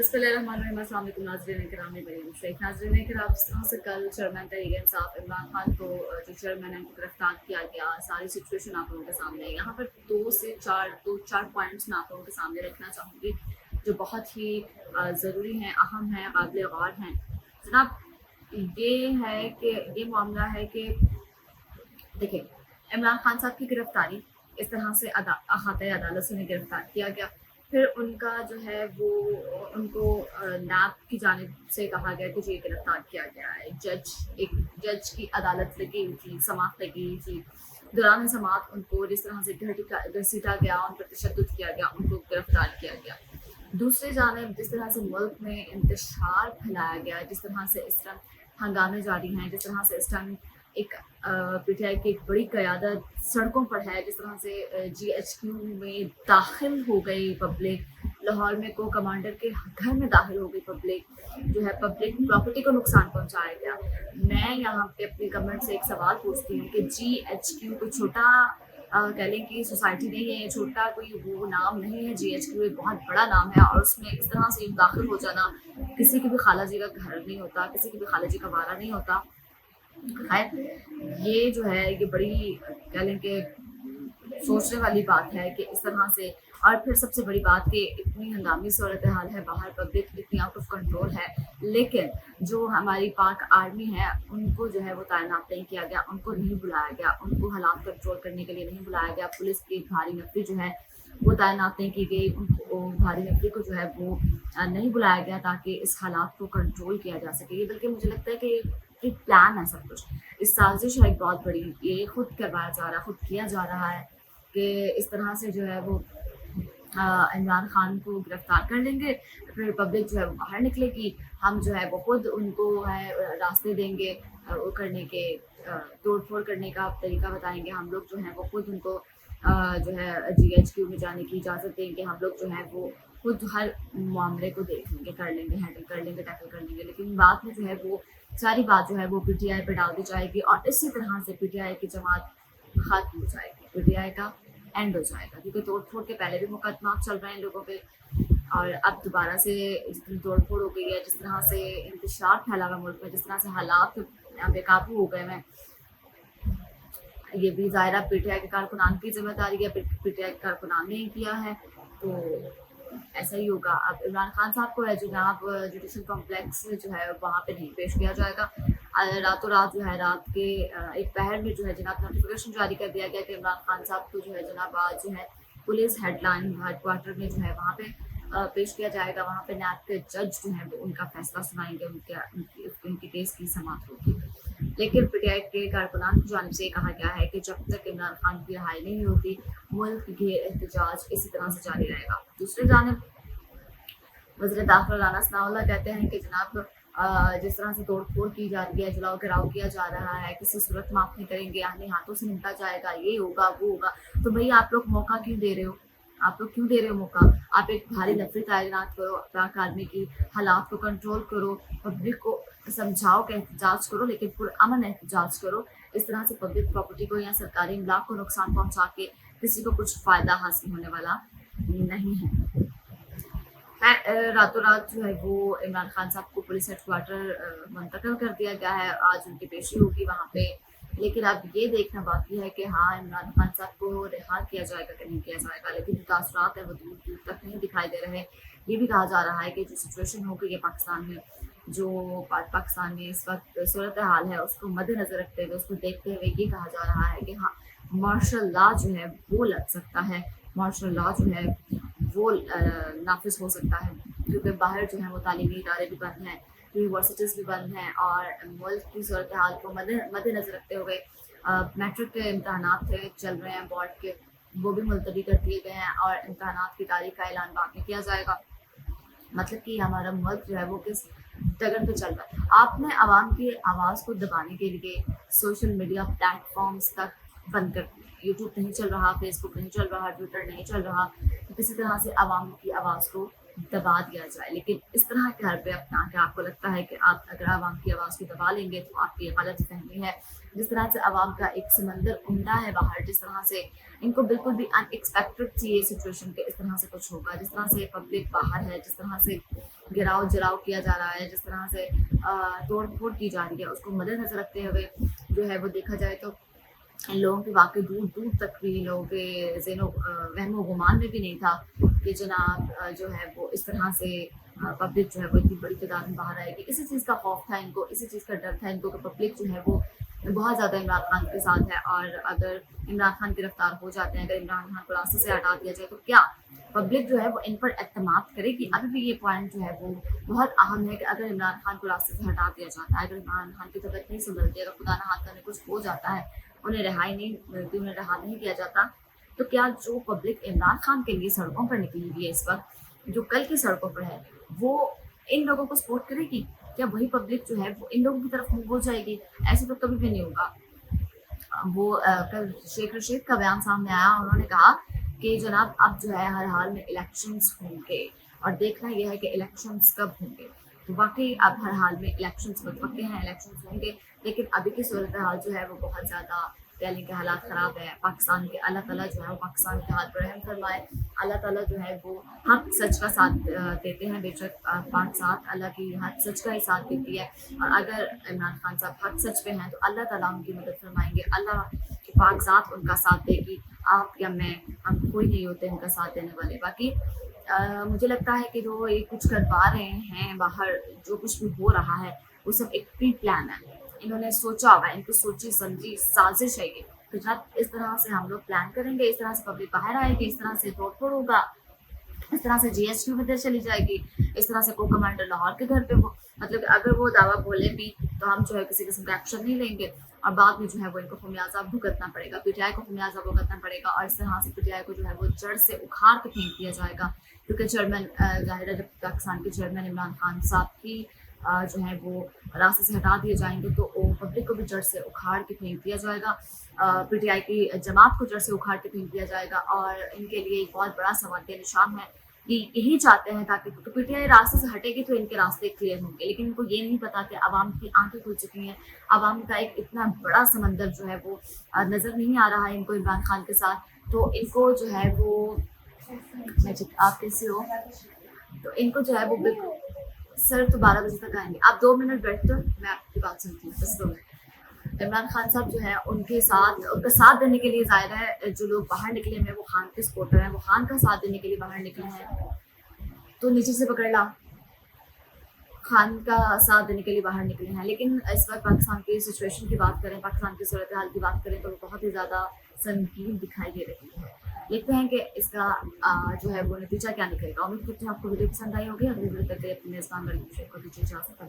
बिस्मिल्लाहिर्रहमानिर्रहीम। अस्सलाम वालेकुम नाज़रीन किराम बरीम शेख नाज़रीन किराम। जिस तरह से कल चेयरमैन तहरीक इंसाफ इमरान खान को जो चेयरमैन है उनको गिरफ्तार किया गया, सारी सिचुएशन आप लोगों के सामने है। यहाँ पर दो चार पॉइंट्स मैं आप लोगों के सामने रखना चाहूँगी जो बहुत ही ज़रूरी हैं, अहम हैं, काबिल गौर हैं। जनाब, ये है कि ये मामला है कि देखिए, इमरान खान साहब की गिरफ्तारी इस तरह से अहाते अदालत से उन्हें गिरफ्तार किया गया। फिर उनका जो है वो उनको नैब की जानिब से कहा गया कि जी गिरफ्तार किया गया है। एक जज की अदालत लगी हुई थी, समाअत लगी हुई थी। दौरान समाअत उनको जिस तरह से घसीटा गया, उन पर तशद्दुद किया गया, उनको गिरफ्तार किया गया। दूसरी जानिब जिस तरह से मुल्क में इंतशार फैलाया गया, जिस तरह से इस टाइम हंगामे जारी हैं, जिस तरह से इस टाइम एक पीटीआई की एक बड़ी क़यादत सड़कों पर है, जिस तरह से जीएचक्यू में दाखिल हो गई पब्लिक, लाहौर में को कमांडर के घर में दाखिल हो गई पब्लिक, जो है पब्लिक प्रॉपर्टी को नुकसान पहुंचाया गया। मैं यहाँ पे अपनी गवर्नमेंट से एक सवाल पूछती हूँ कि जीएचक्यू कोई छोटा कह लें कि सोसाइटी नहीं है, छोटा कोई वो नाम नहीं है। जीएचक्यू एक बहुत बड़ा नाम है और उसमें इस तरह से दाखिल हो जाना, किसी की भी खाला जी का घर नहीं होता, किसी की भी खाला जी का वारा नहीं होता। खैर, ये जो है ये बड़ी कह लें कि सोचने वाली बात है कि इस तरह से। और फिर सबसे बड़ी बात कि इतनी हंगामी सूरत हाल है, बाहर पब्लिक इतनी आउट ऑफ कंट्रोल है, लेकिन जो हमारी पाक आर्मी है उनको जो है वो तैनात नहीं किया गया, उनको नहीं बुलाया गया, उनको हालात कंट्रोल करने के लिए नहीं बुलाया गया। पुलिस की भारी नफरी जो है वो तैनात नहीं की गई, उनको भारी नफरी को जो है वो नहीं बुलाया गया ताकि इस हालात को कंट्रोल किया जा सके। ये बल्कि मुझे लगता है कि एक प्लान है सब कुछ, इस साजिश है एक बहुत बड़ी, ये खुद करवाया जा रहा है, खुद किया जा रहा है कि इस तरह से जो है वो इमरान खान को गिरफ्तार कर लेंगे, फिर पब्लिक जो है वो बाहर निकलेगी, हम जो है वो खुद उनको है रास्ते देंगे, वो करने के तोड़ फोड़ करने का तरीका बताएंगे, हम लोग जो है वो खुद उनको जो है जीएचक्यू में जाने की इजाज़त देंगे, हम लोग जो है वो खुद हर मामले को देख लेंगे, कर लेंगे, हैंडल कर लेंगे, टैकल कर लेंगे। लेकिन बाद में जो है वो सारी बात जो है वो पीटीआई पे डाल दी जाएगी और इसी तरह से पीटीआई की जमात खत्म हो जाएगी, पीटीआई का एंड हो जाएगा। क्योंकि तोड़ फोड़ के पहले भी मुकदमा चल रहे हैं लोगों पे और अब दोबारा से जितनी तोड़ फोड़ हो गई है, जिस तरह से इंतशार फैला हुआ मुल्क में, जिस तरह से हालात बेकाबू हो गए हैं, ये भी ज़ाहिर पीटीआई के कारकुनान की जिम्मेदारी है, पीटीआई के कारकुनान ने ही किया है, तो ऐसा ही होगा। अब इमरान खान साहब को है जनाब जुडिशल कॉम्प्लेक्स जो है वहाँ पे नहीं पेश किया जाएगा। रातों रात जो है रात के एक पहर में जो है जनाब नोटिफिकेशन जारी कर दिया गया कि इमरान खान साहब को जो है जनाब आज जो है पुलिस हेडक्वार्टर में जो है वहाँ पे पेश किया जाएगा। वहाँ पे नैब के जज जो है वो उनका फैसला सुनाएंगे, उनके केस की समाअत होगी। लेकिन पीटीआई के कारकुनान की जानिब से कहा गया है कि जब तक इमरान खान की रिहाई नहीं होती, मुल्क के एहतजाज इसी तरह से जारी रहेगा। दूसरी जानिब वज़ीर दाखिला राना सनाउल्लाह कहते हैं कि जनाब जिस तरह से तोड़ फोड़ की जा रही है, जलाओ गिराव किया जा रहा है, किसी सूरत माफ नहीं करेंगे, अपने हाथों से निपटा जाएगा, ये होगा वो होगा, तो भाई आप लोग मौका क्यों दे रहे हो? आप लोग क्यों दे रहे हो मौका? आप एक भारी नफरी तैनात करो, पाक आर्मी की हालात को कंट्रोल करो, पब्लिक को समझाओ कि एहतजाज करो, लेकिन पुरअमन एहतजाज करो। इस तरह से पब्लिक प्रॉपर्टी को या सरकारी इमलाक को नुकसान पहुंचा के किसी को कुछ फ़ायदा हासिल होने वाला नहीं है। रातों रात जो है वो इमरान खान साहब को पुलिस हेडक्वार्टर मुंतकिल कर दिया गया है, आज उनकी पेशी होगी वहाँ पे। लेकिन अब ये देखना बाकी है कि हाँ इमरान खान साहब को रिहा किया जाएगा कि नहीं किया जाएगा, लेकिन जो तासरात है वो दूर दूर तक नहीं दिखाई दे रहे। ये भी कहा जा रहा है कि जो सिचुएशन हो गई है पाकिस्तान में, जो पाकिस्तान में इस वक्त सूरत हाल है उसको मद्देनज़र रखते हुए, उसको देखते हुए ये कहा जा रहा है कि हाँ मार्शल लॉ जो है वो लग सकता है, मार्शल लॉ जो है वो नाफिज हो सकता है। क्योंकि बाहर जो है वो तालीमी इदारे भी बंद हैं, यूनिवर्सिटीज़ भी बंद हैं और मुल्क की सूरत हाल को मद्देनज़र रखते हुए मैट्रिक के इम्तहानात चल रहे हैं बोर्ड के, वो भी मुलतवी कर दिए गए हैं और इम्तहानात की तारीख का ऐलान बाद में किया जाएगा। मतलब कि हमारा मुल्क जो है वो किस डगर पे चल रहा है। आपने आवाम की आवाज़ को दबाने के लिए सोशल मीडिया प्लेटफॉर्म्स तक बंद कर दिए, यूट्यूब नहीं चल रहा, फेसबुक नहीं चल रहा, ट्विटर नहीं चल रहा, तो किसी तरह से आवाम की आवाज़ को دبا دیا جائے. لیکن اس طرح کے حربے اپنا کے آپ کو لگتا ہے کہ آپ اگر عوام کی آواز کو دبا لیں گے تو آپ کی غلط فہمی ہے. جس طرح سے عوام کا ایک سمندر عمدہ ہے باہر، جس طرح سے ان کو بالکل بھی ان ایکسپیکٹڈ تھی یہ سچویشن کہ اس طرح سے کچھ ہوگا، جس طرح سے پبلک باہر ہے، جس طرح سے گراؤ جلاؤ کیا جا رہا ہے، جس طرح سے توڑ پھوڑ کی جا رہی ہے، اس کو مد نظر رکھتے ہوئے جو ہے وہ دیکھا جائے تو ان لوگوں کے واقعی دور دور تک بھی لوگوں کے ذہن و وہم و گمان میں بھی نہیں تھا کہ جناب جو ہے وہ اس طرح سے پبلک جو ہے وہ اتنی بڑی تعداد میں باہر آئے گی. اسی چیز کا خوف تھا ان کو، اسی چیز کا ڈر تھا ان کو کہ پبلک جو ہے وہ بہت زیادہ عمران خان کے ساتھ ہے، اور اگر عمران خان گرفتار ہو جاتے ہیں، اگر عمران خان کو راستے سے ہٹا دیا جائے تو کیا پبلک جو ہے وہ ان پر اعتماد کرے گی. ابھی بھی یہ پوائنٹ جو ہے وہ بہت اہم ہے کہ اگر عمران خان کو راستے سے ہٹا دیا جاتا ہے، اگر عمران خان کی طبیعت نہیں سنبھلتی، اگر خدا نہ خواستہ کچھ ہو جاتا ہے، انہیں رہائی نہیں ملتی، انہیں رہا نہیں کیا جاتا، تو کیا جو پبلک عمران خان کے لیے سڑکوں پر نکلی ہوئی ہے اس وقت، جو کل کی سڑکوں پر ہے، وہ ان لوگوں کو سپورٹ کرے گی؟ کیا وہی پبلک جو ہے وہ ان لوگوں کی طرف منہ ہو جائے گی؟ ایسے تو کبھی بھی نہیں ہوگا. وہ کل شیخ رشید کا بیان سامنے آیا، انہوں نے کہا کہ جناب اب جو ہے ہر حال میں الیکشنز ہوں گے، اور دیکھنا یہ ہے کہ الیکشنز کب ہوں گے. تو واقعی اب ہر حال میں الیکشنز متوقع ہیں، الیکشنز ہوں گے، لیکن ابھی کی صورتحال جو ہے وہ بہت زیادہ کہہ لیں کہ حالات خراب ہے. پاکستان کے اللہ تعالیٰ جو ہے وہ پاکستان کے ہاتھ پر رحم فرمائے. اللہ تعالیٰ جو ہے وہ حق سچ کا ساتھ دیتے ہیں، بے شک پاک ساتھ اللہ کی حق سچ کا ہی ساتھ دیتی ہے. اور اگر عمران خان صاحب حق سچ پہ ہیں تو اللہ تعالیٰ ان کی مدد فرمائیں گے، اللہ کی پاک ذات ان کا ساتھ دے گی. آپ یا میں، ہم کوئی نہیں ہوتے ان کا ساتھ دینے والے. باقی مجھے لگتا ہے کہ جو یہ کچھ کر پا رہے ہیں باہر، جو کچھ بھی ہو رہا ہے وہ سب ایک پری پلان ہے. انہوں نے سوچا ہوا ہے، ان کی سوچی سمجھی سازش ہے یہ کہ جب اس طرح سے ہم لوگ پلان کریں گے، اس طرح سے پبلک باہر آئے گی، اس طرح سے توڑ پھوڑ ہوگا، اس طرح سے جی ایس ٹی ادھر چلی جائے گی، اس طرح سے کو کمانڈر لاہور کے گھر پہ وہ مطلب اگر وہ دعویٰ بولے بھی تو ہم جو ہے کسی قسم کا ایکشن نہیں لیں گے، اور بعد میں جو ہے وہ ان کو خمیازہ بھگتنا پڑے گا، پی ٹی آئی کو خمیازہ بھگتنا پڑے گا. اور اس طرح سے پی ٹی آئی کو جو ہے وہ جڑ سے اکھاڑ کے پھینک دیا جائے گا. کیونکہ چیئرمین ظاہر ہے جب پاکستان کے چیئرمین عمران خان صاحب کی جو ہے وہ راستے سے ہٹا دیے جائیں گے تو پبلک کو بھی جڑ سے اکھاڑ کے پھینک دیا جائے گا، پی ٹی آئی کی جماعت کو جڑ سے اکھاڑ کے پھینک دیا جائے گا. اور ان کے لیے ایک بہت بڑا سوال نشان ہے کہ یہی چاہتے ہیں تاکہ پی ٹی آئی راستے سے ہٹے گی تو ان کے راستے کلیئر ہوں گے. لیکن ان کو یہ نہیں پتا کہ عوام کی آنکھیں کھل چکی ہیں، عوام کا ایک اتنا بڑا سمندر جو ہے وہ نظر نہیں آ رہا ہے ان کو عمران خان کے ساتھ. تو ان کو جو ہے وہ آپ کیسے ہو، تو ان کو جو ہے وہ بالکل سر تو 12 بجے تک آئیں گے. آپ 2 منٹ بیٹھ دو، میں آپ کی بات سنتی ہوں، بس 2 منٹ. عمران خان صاحب جو ہے ان کا ساتھ دینے کے لیے ظاہر ہے جو لوگ باہر نکلے ہیں وہ خان کے سپورٹر ہیں، وہ خان کا ساتھ دینے کے لیے باہر نکلے ہیں. تو نیچے سے پکڑ لا، خان کا ساتھ دینے کے لیے باہر نکلے ہیں. لیکن اس وقت پاکستان کی سچویشن کی بات کریں، پاکستان کی صورتحال کی بات کریں تو وہ بہت ہی زیادہ سنگین دکھائی دے رہی ہے. دیکھتے ہیں کہ اس کا جو ہے وہ نتیجہ کیا نکلے گا. امید کرتے ہیں آپ کو ویڈیو پسند آئی ہوگی. اگلی ویڈیو تک کے لیے اپنے میزبان کو دیجیے اجازت.